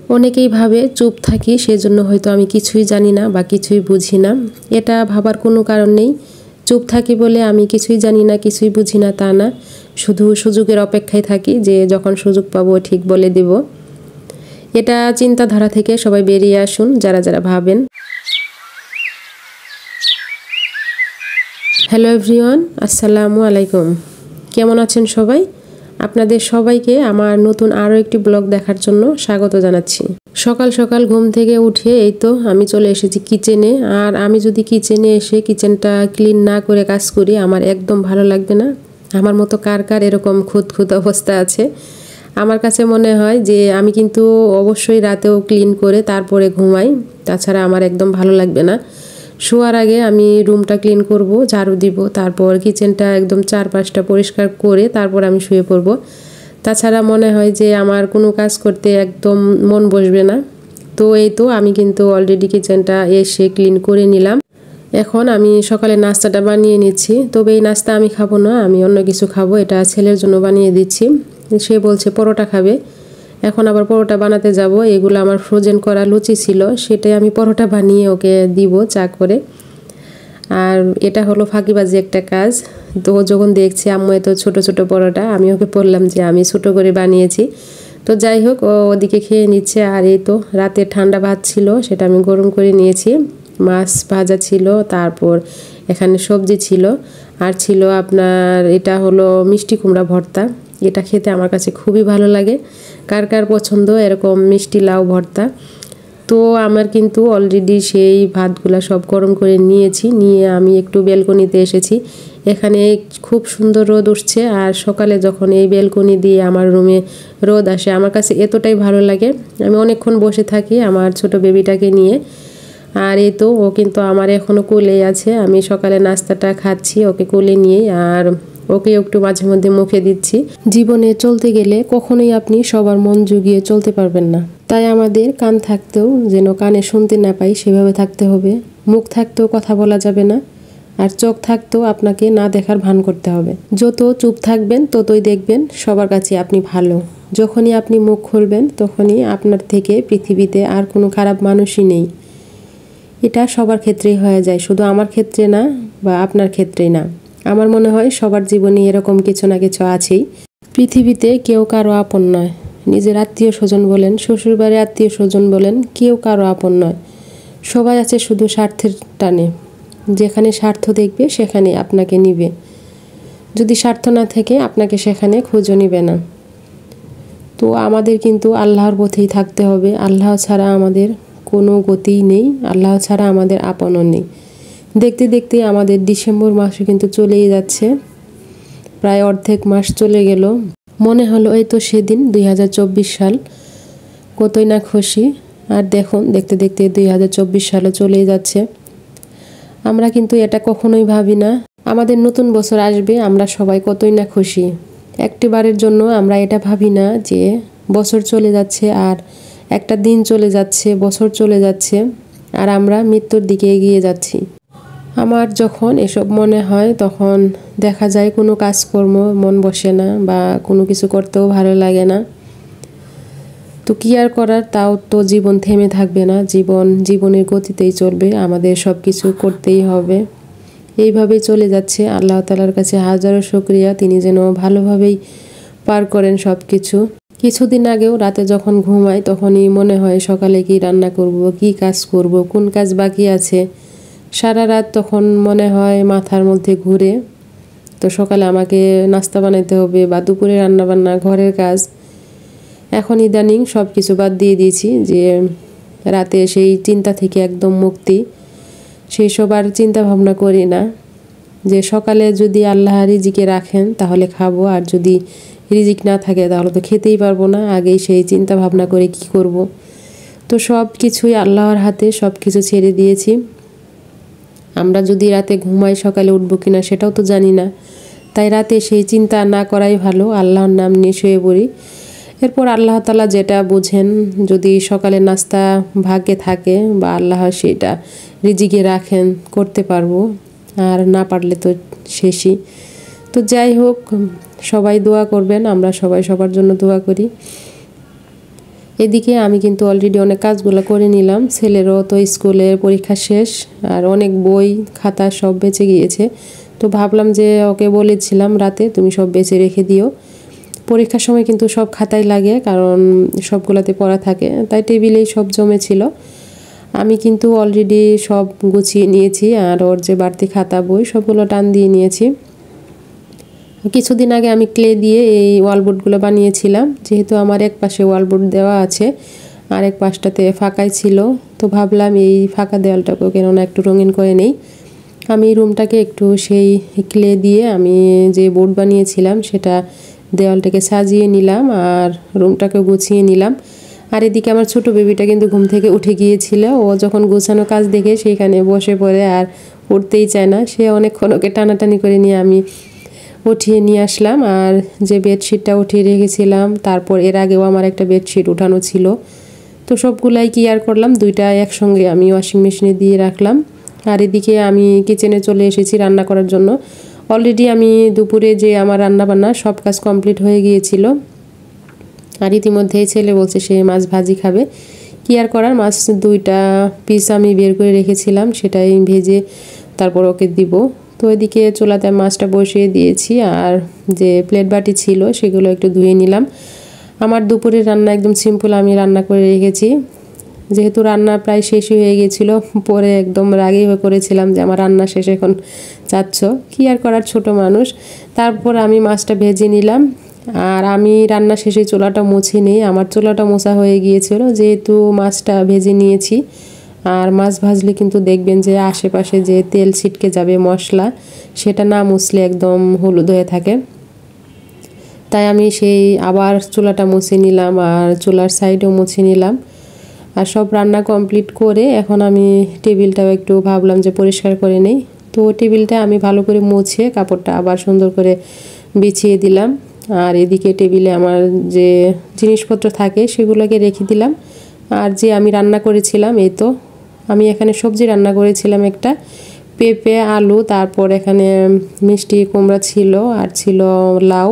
অনেকেই ভাবে চুপ থাকি, সেজন্য হয়তো আমি কিছুই জানি না বা কিছুই বুঝি না। এটা ভাবার কোনো কারণ নেই। চুপ থাকি বলে আমি কিছুই জানি না, কিছুই বুঝি না তা না। শুধু সুযোগের অপেক্ষায় থাকি যে যখন সুযোগ পাবো ঠিক বলে দেব। এটা চিন্তাধারা থেকে সবাই বেরিয়ে আসুন যারা যারা ভাবেন। হ্যালো এভরিওয়ান, আসসালামু আলাইকুম। কেমন আছেন সবাই? আপনাদের সবাইকে আমার নতুন আরও একটি ব্লগ দেখার জন্য স্বাগত জানাচ্ছি। সকাল সকাল ঘুম থেকে উঠে এই তো আমি চলে এসেছি কিচেনে। আর আমি যদি কিচেনে এসে কিচেনটা ক্লিন না করে কাজ করি আমার একদম ভালো লাগবে না। আমার মতো কার কার এরকম খুঁত অবস্থা আছে? আমার কাছে মনে হয় যে আমি কিন্তু অবশ্যই রাতেও ক্লিন করে তারপরে ঘুমাই, তাছাড়া আমার একদম ভালো লাগবে না। শোয়ার আগে আমি রুমটা ক্লিন করব, ঝাড়ু দিব, তারপর কিচেনটা একদম চারপাশটা পরিষ্কার করে তারপর আমি শুয়ে পড়ব। তাছাড়া মনে হয় যে আমার কোনো কাজ করতে একদম মন বসবে না। তো এই তো আমি কিন্তু অলরেডি কিচেনটা এসে ক্লিন করে নিলাম। এখন আমি সকালে নাস্তাটা বানিয়ে নিচ্ছি। তবে এই নাস্তা আমি খাবো না, আমি অন্য কিছু খাবো। এটা ছেলের জন্য বানিয়ে দিচ্ছি। সে বলছে পরোটা খাবে। এখন আবার পরোটা বানাতে যাব। এগুলো আমার ফ্রোজেন করা লুচি ছিল, সেটাই আমি পরোটা বানিয়ে ওকে দিব চা করে। আর এটা হলো ফাঁকিবাজি একটা কাজ। তো যখন দেখছি আম্মু এত ছোট ছোট পরোটা, আমি ওকে বললাম যে আমি ছোট করে বানিয়েছি। তো যাই হোক, ও ওদিকে খেয়ে নিচ্ছে। আর এই তো রাতে ঠান্ডা ভাত ছিল, সেটা আমি গরম করে নিয়েছি। মাছ ভাজা ছিল, তারপর এখানে সবজি ছিল, আর ছিল আপনার এটা হলো মিষ্টি কুমড়া ভর্তা। এটা খেতে আমার কাছে খুবই ভালো লাগে। কার কার পছন্দ এরকম মিষ্টি লাউ ভর্তা? তো আমার কিন্তু অলরেডি সেই ভাতগুলা সব গরম করে নিয়েছি, নিয়ে আমি একটু ব্যালকনিতে এসেছি। এখানে খুব সুন্দর রোদ উঠছে, আর সকালে যখন এই ব্যালকনি দিয়ে আমার রুমে রোদ আসে আমার কাছে এতটাই ভালো লাগে। আমি অনেকক্ষণ বসে থাকি আমার ছোট বেবিটাকে নিয়ে। আর এই তো ও কিন্তু আমার এখনও কোলেই আছে। আমি সকালে নাস্তাটা খাচ্ছি ওকে কোলে নিয়ে, আর ওকে একটু মাঝে মধ্যে মুখে দিচ্ছি। জীবনে চলতে গেলে কখনোই আপনি সবার মন জুগিয়ে চলতে পারবেন না। তাই আমাদের কান থাকতেও যেন কানে শুনতে না পাই সেভাবে থাকতে হবে। মুখ থাকতেও কথা বলা যাবে না, আর চোখ থাকতেও আপনাকে না দেখার ভান করতে হবে। যত চুপ থাকবেন ততই দেখবেন সবার কাছে আপনি ভালো। যখনই আপনি মুখ খুলবেন তখনই আপনার থেকে পৃথিবীতে আর কোনো খারাপ মানুষই নেই। এটা সবার ক্ষেত্রেই হয়ে যায়, শুধু আমার ক্ষেত্রে না বা আপনার ক্ষেত্রেই না। আমার মনে হয় সবার জীবনে এরকম কিছু না কিছু আছেই। পৃথিবীতে কেউ কারো আপন নয়। নিজের আত্মীয় স্বজন বলেন, শ্বশুরবাড়ির আত্মীয় স্বজন বলেন, কেউ কারো আপন নয়। সবাই আছে শুধু স্বার্থের টানে। যেখানে স্বার্থ দেখবে সেখানে আপনাকে নিবে, যদি স্বার্থ না থাকে আপনাকে সেখানে খোঁজও নিবে না। তো আমাদের কিন্তু আল্লাহর পথেই থাকতে হবে। আল্লাহ ছাড়া আমাদের কোনো গতিই নেই, আল্লাহ ছাড়া আমাদের আপনও নেই। দেখতে দেখতে আমাদের ডিসেম্বর মাসও কিন্তু চলেই যাচ্ছে, প্রায় অর্ধেক মাস চলে গেল। মনে হলো এই তো সেদিন 2024 সাল, কতই না খুশি। আর দেখুন দেখতে দেখতে 2024 সালও চলেই যাচ্ছে। আমরা কিন্তু এটা কখনোই ভাবি না আমাদের নতুন বছর আসবে, আমরা সবাই কতই না খুশি। একটিবারের জন্য আমরা এটা ভাবি না যে বছর চলে যাচ্ছে, আর একটা দিন চলে যাচ্ছে, বছর চলে যাচ্ছে, আর আমরা মৃত্যুর দিকে এগিয়ে যাচ্ছি। আমার যখন এসব মনে হয় তখন দেখা যায় কোনো কাজকর্ম মন বসে না, বা কোনো কিছু করতেও ভালো লাগে না। তো কি আর করার, তাও তো জীবন থেমে থাকবে না, জীবনের গতিতেই চলবে, আমাদের সব কিছু করতেই হবে। এইভাবেই চলে যাচ্ছে। আল্লাহ তাআলার কাছে হাজারো শুকরিয়া, তিনি যেন ভালোভাবেই পার করেন সব কিছু। কিছুদিন আগেও রাতে যখন ঘুমাই তখনই মনে হয় সকালে কি রান্না করব, কি কাজ করব, কোন কাজ বাকি আছে। সারা রাত তখন মনে হয় মাথার মধ্যে ঘুরে। তো সকালে আমাকে নাস্তা বানাইতে হবে, বা দুপুরে রান্নাবান্না, ঘরের কাজ। এখন ইদানিং সব কিছু বাদ দিয়ে দিয়েছি, যে রাতে সেই চিন্তা থেকে একদম মুক্তি। সেই সব আর চিন্তা ভাবনা করি না, যে সকালে যদি আল্লাহ রিজিকে রাখেন তাহলে খাবো, আর যদি রিজিক না থাকে তাহলে তো খেতেই পারবো না। আগেই সেই চিন্তা ভাবনা করে কি করব। তো সব কিছুই আল্লাহর হাতে, সব কিছু ছেড়ে দিয়েছি। আমরা যদি রাতে ঘুমাই সকালে উঠবো কিনা সেটাও তো জানি না। তাই রাতে সেই চিন্তা না করাই ভালো, আল্লাহর নাম নিয়ে শুয়ে পড়ি। এরপর আল্লাহ তাআলা যেটা বুঝেন, যদি সকালে নাস্তা ভাগ্যে থাকে বা আল্লাহ সেটা রিজিকে রাখেন করতে পারবো, আর না পারলে তো শেষই। তো যাই হোক, সবাই দোয়া করবেন, আমরা সবাই সবার জন্য দোয়া করি। এদিকে আমি কিন্তু অলরেডি অনেক কাজগুলো করে নিলাম। ছেলেরও তো স্কুলের পরীক্ষা শেষ, আর অনেক বই খাতা সব বেঁচে গিয়েছে। তো ভাবলাম যে ওকে বলেছিলাম রাতে তুমি সব বেঁচে রেখে দিও, পরীক্ষার সময় কিন্তু সব খাতাই লাগে, কারণ সবগুলোতে পড়া থাকে, তাই টেবিলেই সব জমেছিল। আমি কিন্তু অলরেডি সব গুছিয়ে নিয়েছি, আর ওর যে বাড়তি খাতা বই সবগুলো টান দিয়ে নিয়েছি। কিছুদিন আগে আমি ক্লে দিয়ে এই ওয়ালবোর্ডগুলো বানিয়েছিলাম, যেহেতু আমার এক পাশে ওয়ালবোর্ড দেওয়া আছে আর এক পাশটাতে ফাঁকাই ছিল, তো ভাবলাম এই ফাঁকা দেওয়ালটাকেও কেননা একটু রঙিন করে নেই। আমি রুমটাকে একটু সেই ক্লে দিয়ে আমি যে বোর্ড বানিয়েছিলাম সেটা দেওয়ালটাকে সাজিয়ে নিলাম আর রুমটাকে গুছিয়ে নিলাম। আর এদিকে আমার ছোট বেবিটা কিন্তু ঘুম থেকে উঠে গিয়েছিল। ও যখন গোছানো কাজ দেখে সেইখানে বসে পড়ে আর উঠতেই চায় না। সে অনেকক্ষণ ওকে টানাটানি করে নিয়ে আমি উঠিয়ে নিয়ে আসলাম। আর যে বেডশিটটা উঠিয়ে রেখেছিলাম, তারপর এর আগেও আমার একটা বেডশিট উঠানো ছিল, তো সবগুলাই কি আর করলাম, দুইটা একসঙ্গে আমি ওয়াশিং মেশিনে দিয়ে রাখলাম। আর এদিকে আমি কিচেনে চলে এসেছি রান্না করার জন্য। অলরেডি আমি দুপুরে যে আমার রান্নাবান্না সব কাজ কমপ্লিট হয়ে গিয়েছিল। আর ইতিমধ্যেই ছেলে বলছে সে মাছ ভাজি খাবে, কি আর করার, মাছ দুইটা পিস আমি বের করে রেখেছিলাম, সেটাই ভেজে তারপর ওকে দিব। তো এদিকে চুলাতে মাছটা বসিয়ে দিয়েছি, আর যে প্লেট বাটি ছিল সেগুলো একটু ধুয়ে নিলাম। আমার দুপুরের রান্না একদম সিম্পল আমি রান্না করে রেখেছি, যেহেতু রান্না প্রায় শেষই হয়ে গিয়েছিল। পরে একদম রাগই হয়ে করেছিলাম যে আমার রান্না শেষ, এখন চাচ্ছ, কি আর করার, ছোট মানুষ। তারপর আমি মাছটা ভেজে নিলাম। আর আমি রান্না শেষে চুলাটা মুছে নিই, আমার চুলাটা মোছা হয়ে গিয়েছিল যেহেতু মাছটা ভেজে নিয়েছি। আর মাছ ভাজলে কিন্তু দেখবেন যে আশেপাশে যে তেল ছিটকে যাবে মশলা, সেটা না মুছলে একদম হলুদ হয়ে থাকে। তাই আমি সেই আবার চুলাটা মুছে নিলাম আর চুলার সাইডেও মুছে নিলাম। আর সব রান্না কমপ্লিট করে এখন আমি টেবিলটাও একটু ভাবলাম যে পরিষ্কার করে নেই। তো টেবিলটা আমি ভালো করে মুছে কাপড়টা আবার সুন্দর করে বিছিয়ে দিলাম। আর এদিকে টেবিলে আমার যে জিনিসপত্র থাকে সেগুলোকে রেখে দিলাম। আর যে আমি রান্না করেছিলাম, এই তো আমি এখানে সবজি রান্না করেছিলাম, একটা পেঁপে আলু, তারপর এখানে মিষ্টি কুমড়া ছিল আর ছিল লাউ।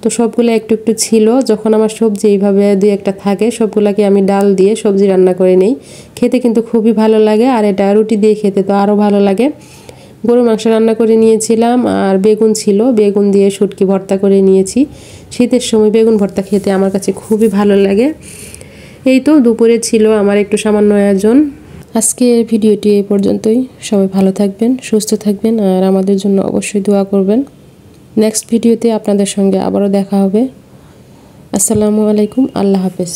তো সবগুলো একটু একটু ছিল। যখন আমার সবজি এইভাবে দুই একটা থাকে সবগুলোকে আমি ডাল দিয়ে সবজি রান্না করে নিই, খেতে কিন্তু খুবই ভালো লাগে। আর এটা রুটি দিয়ে খেতে তো আরও ভালো লাগে। গরুর মাংস রান্না করে নিয়েছিলাম, আর বেগুন ছিল, বেগুন দিয়ে শুটকি ভর্তা করে নিয়েছি। শীতের সময় বেগুন ভর্তা খেতে আমার কাছে খুবই ভালো লাগে। এই তো দুপুরে ছিল আমার একটু সামান্য আয়োজন। আজকের ভিডিওটি এই পর্যন্তই। সবাই ভালো থাকবেন, সুস্থ থাকবেন, আর আমাদের জন্য অবশ্যই দোয়া করবেন। নেক্সট ভিডিওতে আপনাদের সঙ্গে আবারও দেখা হবে। আসসালামু আলাইকুম, আল্লাহ হাফেজ।